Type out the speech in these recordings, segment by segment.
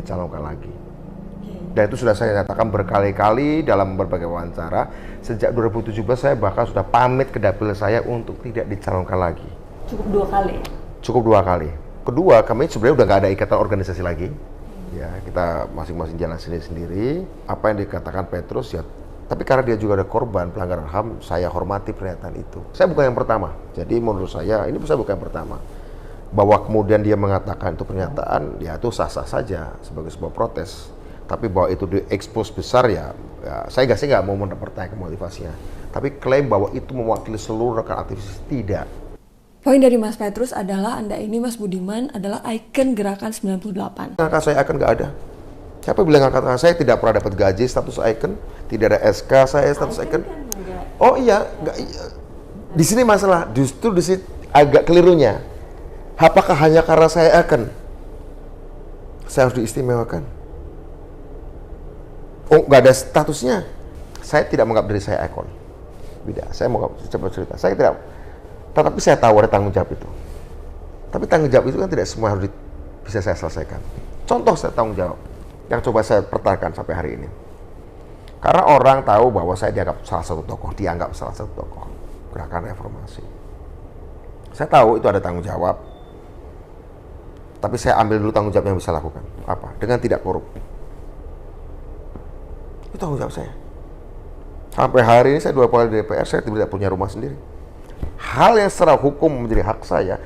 dicalonkan lagi. Dan itu sudah saya nyatakan berkali-kali dalam berbagai wawancara. Sejak 2017 saya bahkan sudah pamit ke dapil saya untuk tidak dicalonkan lagi. Cukup 2 kali? Cukup 2 kali. Kedua, kami sebenarnya udah nggak ada ikatan organisasi lagi. Ya, kita masing-masing jalan sendiri-sendiri. Apa yang dikatakan Petrus ya, tapi karena dia juga ada korban pelanggaran HAM, saya hormati pernyataan itu. Saya bukan yang pertama. Jadi menurut saya, ini saya bukan yang pertama. Bahwa kemudian dia mengatakan itu pernyataan, ya itu sah-sah saja sebagai sebuah protes. Tapi bahwa itu diekspos besar ya saya nggak mau mempertanyakan motivasinya. Tapi klaim bahwa itu mewakili seluruh rekan aktivis, tidak. Poin dari Mas Petrus adalah Anda ini, Mas Budiman, adalah ikon gerakan 98. Kakak saya ikon nggak ada. Siapa bilang kakak saya tidak pernah dapat gaji status ikon? Tidak ada SK saya status ikon? Oh iya, di sini masalah. Justru di sini agak kelirunya. Apakah hanya karena saya ikon saya harus diistimewakan? Oh, nggak ada statusnya. Saya tidak menganggap diri saya ikon. Beda. Saya mau coba cerita. Saya tidak. Tetapi saya tahu ada tanggung jawab itu. Tapi tanggung jawab itu kan tidak semua harus bisa saya selesaikan. Contoh saya tanggung jawab yang coba saya pertahankan sampai hari ini. Karena orang tahu bahwa saya dianggap salah satu tokoh gerakan reformasi. Saya tahu itu ada tanggung jawab. Tapi saya ambil dulu tanggung jawab yang bisa lakukan. Apa? Dengan tidak korup. Itu tanggung jawab saya. Sampai hari ini saya 2 kali di DPR, saya tidak punya rumah sendiri. Hal yang secara hukum menjadi hak saya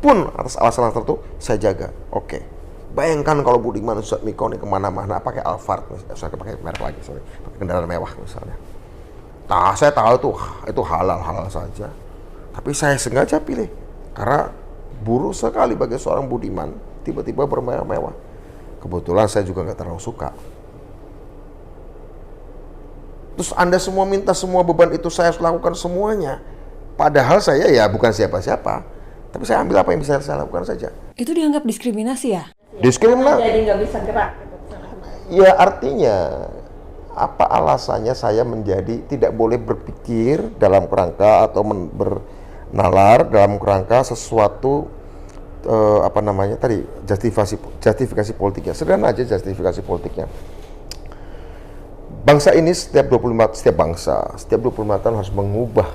pun atas alasan tertentu saya jaga. Oke. Bayangkan kalau Budiman Sujatmiko nih kemana-mana pakai Alphard, misalnya pakai merek lagi, pakai kendaraan mewah misalnya. Nah, saya tahu itu halal saja. Tapi saya sengaja pilih karena buruk sekali bagi seorang Budiman tiba-tiba bermewah-mewah. Kebetulan saya juga nggak terlalu suka. Terus Anda semua minta semua beban itu saya harus lakukan semuanya. Padahal saya ya bukan siapa-siapa. Tapi saya ambil apa yang bisa saya lakukan saja. Itu dianggap diskriminasi ya? Diskriminasi? Jadi nggak bisa gerak. Ya artinya, apa alasannya saya menjadi tidak boleh berpikir dalam kerangka atau bernalar dalam kerangka sesuatu justifikasi politiknya. Sederhana aja justifikasi politiknya. Bangsa ini setiap 25 tahun harus mengubah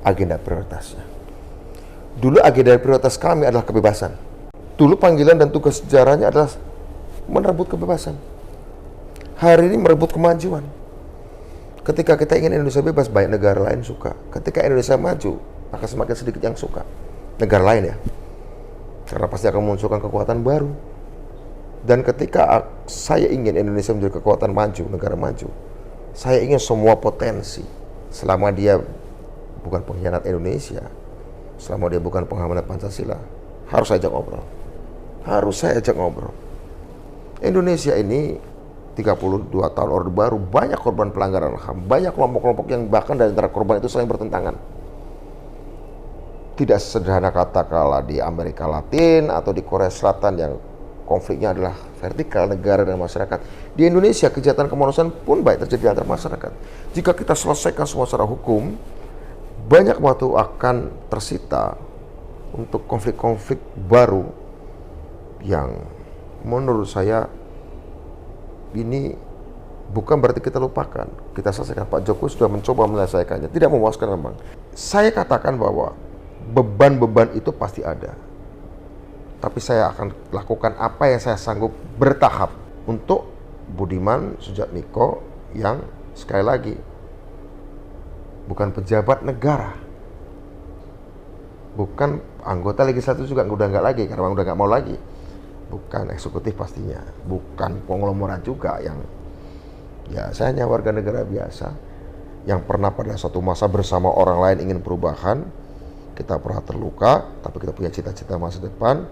agenda prioritasnya. Dulu agenda prioritas kami adalah kebebasan. Dulu panggilan dan tugas sejarahnya adalah merebut kebebasan. Hari ini merebut kemajuan. Ketika kita ingin Indonesia bebas, banyak negara lain suka. Ketika Indonesia maju, akan semakin sedikit yang suka. Negara lain ya. Karena pasti akan memunculkan kekuatan baru. Dan ketika saya ingin Indonesia menjadi kekuatan maju, negara maju, saya ingin semua potensi, selama dia bukan pengkhianat Indonesia, selama dia bukan pengkhianat Pancasila, harus saya ajak ngobrol. Indonesia ini 32 tahun Orde Baru, banyak korban pelanggaran HAM, banyak kelompok-kelompok yang bahkan dari antara korban itu saling bertentangan. Tidak sederhana katakanlah di Amerika Latin atau di Korea Selatan yang konfliknya adalah vertikal negara dan masyarakat. Di Indonesia kejahatan kemanusiaan pun baik terjadi antar masyarakat. Jika kita selesaikan semua secara hukum, banyak waktu akan tersita untuk konflik-konflik baru yang menurut saya ini bukan berarti kita lupakan. Kita selesaikan. Pak Jokowi sudah mencoba menyelesaikannya. Tidak memuaskan memang. Saya katakan bahwa beban-beban itu pasti ada. Tapi saya akan lakukan apa yang saya sanggup bertahap untuk Budiman Sujatmiko yang sekali lagi bukan pejabat negara, bukan anggota legislatif juga udah nggak lagi karena udah nggak mau lagi, bukan eksekutif pastinya, bukan konglomerat juga yang ya saya hanya warga negara biasa yang pernah pada suatu masa bersama orang lain ingin perubahan. Kita pernah terluka, tapi kita punya cita-cita masa depan.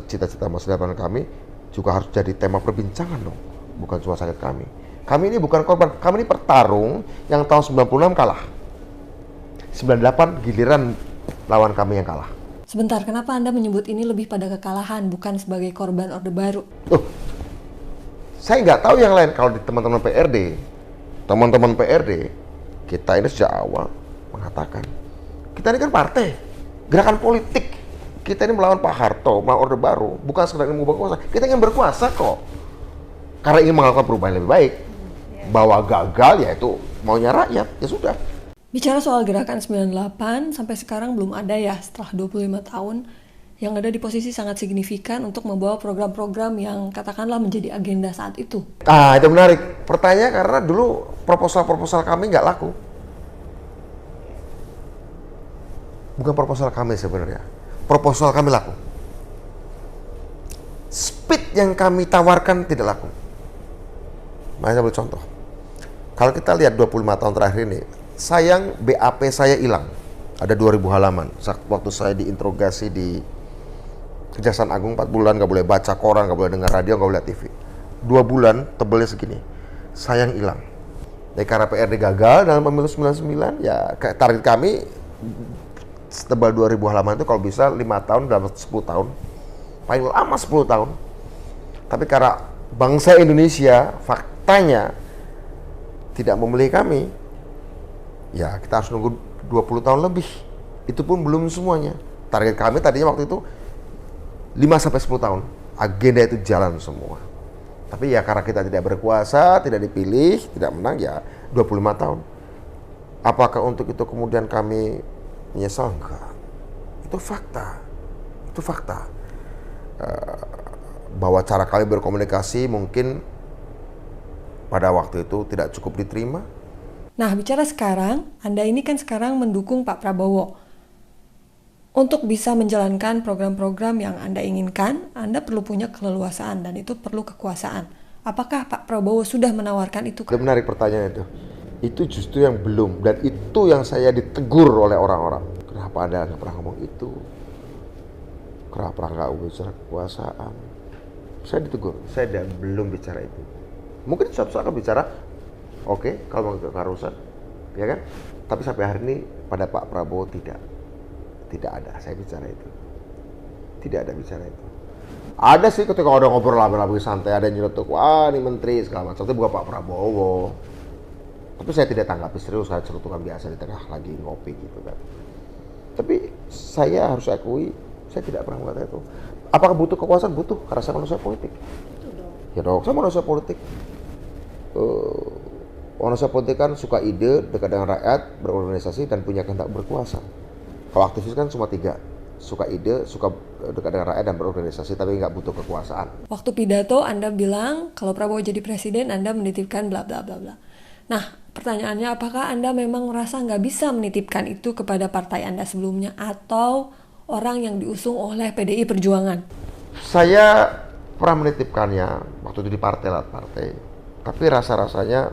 Cita-cita masa depan kami juga harus jadi tema perbincangan dong, bukan cuma sakit kami. Kami ini bukan korban, kami ini pertarung yang tahun 96 kalah. 98 giliran lawan kami yang kalah. Sebentar, kenapa Anda menyebut ini lebih pada kekalahan, bukan sebagai korban Orde Baru? Saya nggak tahu yang lain. Kalau di teman-teman PRD, kita ini sejak awal mengatakan, kita ini kan partai, gerakan politik. Kita ini melawan Pak Harto, melawan Orde Baru, bukan sekedar ingin mengubah kuasa. Kita ingin berkuasa kok. karena ingin melakukan perubahan yang lebih baik. Bahwa gagal ya itu maunya rakyat, ya sudah. Bicara soal gerakan 98, sampai sekarang belum ada ya setelah 25 tahun yang ada di posisi sangat signifikan untuk membawa program-program yang katakanlah menjadi agenda saat itu. Itu menarik. Pertanyaan karena dulu proposal-proposal kami nggak laku. Bukan proposal kami sebenarnya. Proposal kami laku. Speed yang kami tawarkan tidak laku. Mari saya ambil contoh. Kalau kita lihat 25 tahun terakhir ini, sayang BAP saya hilang. Ada 2000 halaman. Waktu saya diinterogasi di Kejaksaan Agung 4 bulan, nggak boleh baca koran, nggak boleh dengar radio, nggak boleh lihat TV. 2 bulan tebelnya segini. Sayang hilang. Jadi karena PRD gagal dalam pemilu 99, ya target kami setebal 2000 halaman itu kalau bisa 5 tahun dalam 10 tahun. Paling lama 10 tahun. Tapi karena bangsa Indonesia faktanya tidak memilih kami, ya kita harus nunggu 20 tahun lebih. Itu pun belum semuanya. Target kami tadinya waktu itu 5-10 tahun. Agenda itu jalan semua. Tapi ya karena kita tidak berkuasa, tidak dipilih, tidak menang, ya 25 tahun. Apakah untuk itu kemudian kami menyesal? Enggak. Itu fakta. Itu fakta. Bahwa cara kami berkomunikasi mungkin pada waktu itu tidak cukup diterima. Nah, bicara sekarang, Anda ini kan sekarang mendukung Pak Prabowo. Untuk bisa menjalankan program-program yang Anda inginkan, Anda perlu punya keleluasaan dan itu perlu kekuasaan. Apakah Pak Prabowo sudah menawarkan itu? Itu menarik pertanyaan itu. Itu justru yang belum, dan itu yang saya ditegur oleh orang-orang. Kenapa Anda nggak pernah ngomong itu? Kenapa nggak bicara kekuasaan? Saya ditegur, saya belum bicara itu. Mungkin suatu saat akan bicara, oke, kalau mau keharusan, ya kan? Tapi sampai hari ini pada Pak Prabowo tidak ada saya bicara itu. Tidak ada bicara itu. Ada sih ketika orang ngobrol lama-lama santai, ada yang nyelotok, wah ini menteri segala macam, itu bukan Pak Prabowo. Tapi saya tidak tanggapi serius, saya celutukan biasa di tengah lagi ngopi gitu kan. Tapi saya harus akui, saya tidak pernah mengatakan itu. Apakah butuh kekuasaan? Butuh, karena saya manusia politik. Ya dong, saya manusia politik. Manusia politik kan suka ide, dekat dengan rakyat, berorganisasi, dan punya kehendak berkuasa. Kalau aktivis kan cuma 3, suka ide, suka dekat dengan rakyat, dan berorganisasi, tapi nggak butuh kekuasaan. Waktu pidato Anda bilang kalau Prabowo jadi presiden Anda menitipkan bla bla bla bla. Nah, pertanyaannya apakah Anda memang merasa nggak bisa menitipkan itu kepada partai Anda sebelumnya atau orang yang diusung oleh PDI Perjuangan? Saya pernah menitipkannya waktu itu di partai. Tapi rasa-rasanya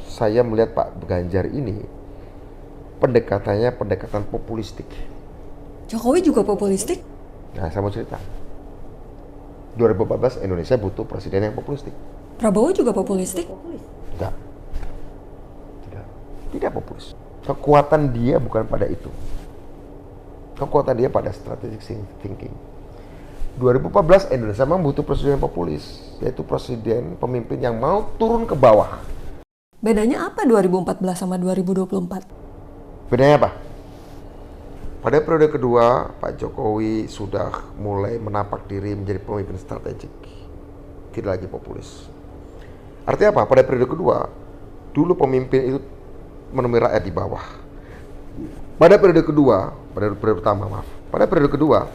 saya melihat Pak Ganjar ini pendekatannya pendekatan populistik. Jokowi juga populistik? Nah, saya mau cerita. 2014 Indonesia butuh presiden yang populistik. Prabowo juga populistik? Enggak. Tidak populis. Kekuatan dia bukan pada itu. Kekuatan dia pada strategic thinking. 2014 Indonesia memang butuh presiden populis, yaitu presiden pemimpin yang mau turun ke bawah. Bedanya apa 2014 sama 2024? Bedanya apa? Pada periode kedua, Pak Jokowi sudah mulai menapak diri menjadi pemimpin strategik, tidak lagi populis. Artinya apa? Pada periode kedua, dulu pemimpin itu menemui rakyat di bawah. Pada periode kedua, pada periode kedua,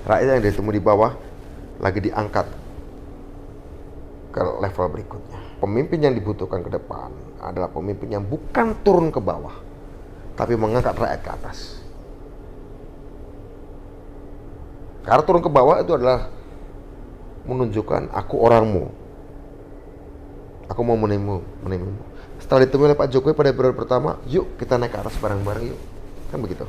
rakyat yang ditemui di bawah lagi diangkat ke level berikutnya. Pemimpin yang dibutuhkan ke depan adalah pemimpin yang bukan turun ke bawah, tapi mengangkat rakyat ke atas. Karena turun ke bawah itu adalah menunjukkan aku orangmu, aku mau menemu. Setelah ditemui oleh Pak Jokowi pada periode pertama, yuk kita naik ke atas bareng-bareng yuk, kan begitu.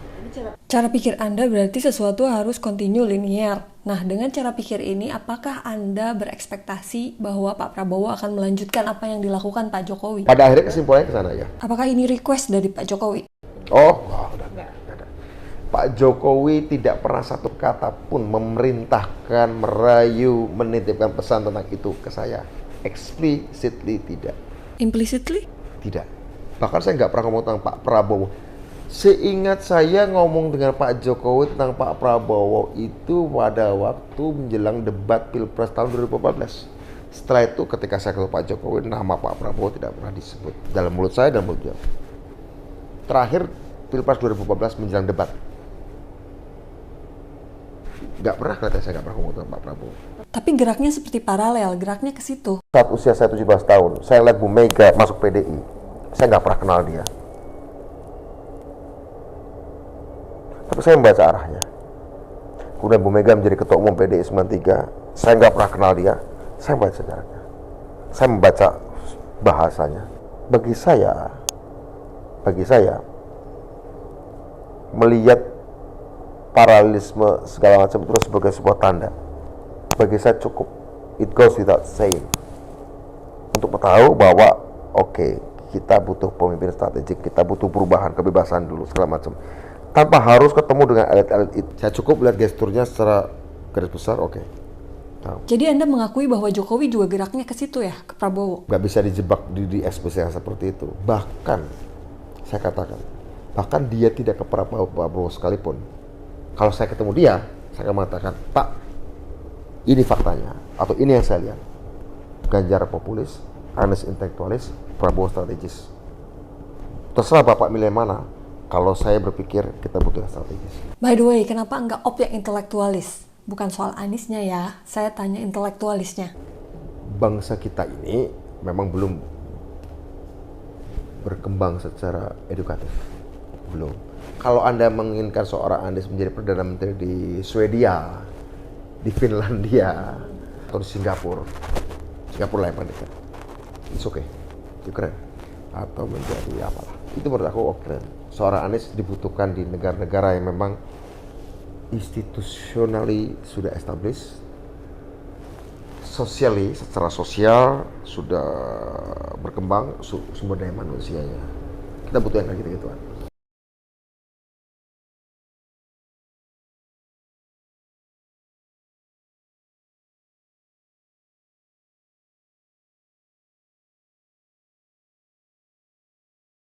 Cara pikir Anda berarti sesuatu harus continue linear. Nah, dengan cara pikir ini, apakah Anda berekspektasi bahwa Pak Prabowo akan melanjutkan apa yang dilakukan Pak Jokowi? Pada akhirnya kesimpulannya ke sana ya. Apakah ini request dari Pak Jokowi? Enggak. Pak Jokowi tidak pernah satu kata pun memerintahkan, merayu, menitipkan pesan tentang itu ke saya. Explicitly tidak. Implicitly? Tidak. Bahkan saya nggak pernah ngomong tentang Pak Prabowo. Seingat saya ngomong dengan Pak Jokowi tentang Pak Prabowo itu pada waktu menjelang debat Pilpres tahun 2014. Setelah itu ketika saya ketemu Pak Jokowi, nama Pak Prabowo tidak pernah disebut dalam mulut saya dan mulut dia. Terakhir Pilpres 2014 menjelang debat, nggak pernah kelihatan saya nggak pernah ngomong dengan Pak Prabowo. Tapi geraknya seperti paralel, geraknya ke situ. Saat usia saya 17 tahun, saya lihat Bu Mega masuk PDI. Saya nggak pernah kenal dia. Tapi saya membaca arahnya. Kemudian Bu Mega menjadi ketua umum PDI 93. Saya nggak pernah kenal dia. Saya membaca sejarahnya. Saya membaca bahasanya. Bagi saya, melihat paralelisme segala macam itu sebagai sebuah tanda. Bagi saya cukup, it goes without saying, untuk tahu bahwa oke, kita butuh pemimpin strategik, kita butuh perubahan, kebebasan dulu segala macam, tanpa harus ketemu dengan elit-elit itu. Saya cukup lihat gesturnya secara garis besar, oke. Jadi Anda mengakui bahwa Jokowi juga geraknya ke situ ya, ke Prabowo? Gak bisa dijebak di ekspresi yang seperti itu. Bahkan, saya katakan, bahkan dia tidak ke Prabowo sekalipun. Kalau saya ketemu dia, saya akan mengatakan, Pak, ini faktanya, atau ini yang saya lihat. Ganjar populis, Anies intelektualis, Prabowo strategis. Terserah Bapak milih mana. Kalau saya berpikir kita butuh yang strategis. By the way, kenapa enggak op yang intelektualis? Bukan soal Aniesnya ya, saya tanya intelektualisnya. Bangsa kita ini memang belum berkembang secara edukatif. Belum. Kalau Anda menginginkan seorang Anies menjadi Perdana Menteri di Swedia, di Finlandia, atau di Singapura lah yang paling dekat, it's okay, itu keren. Atau menjadi apalah, itu menurut aku keren. Seorang Anies dibutuhkan di negara-negara yang memang institutionally sudah established, socially, secara sosial sudah berkembang, sumber daya manusianya. Kita butuh yang kayak gitu-gituan.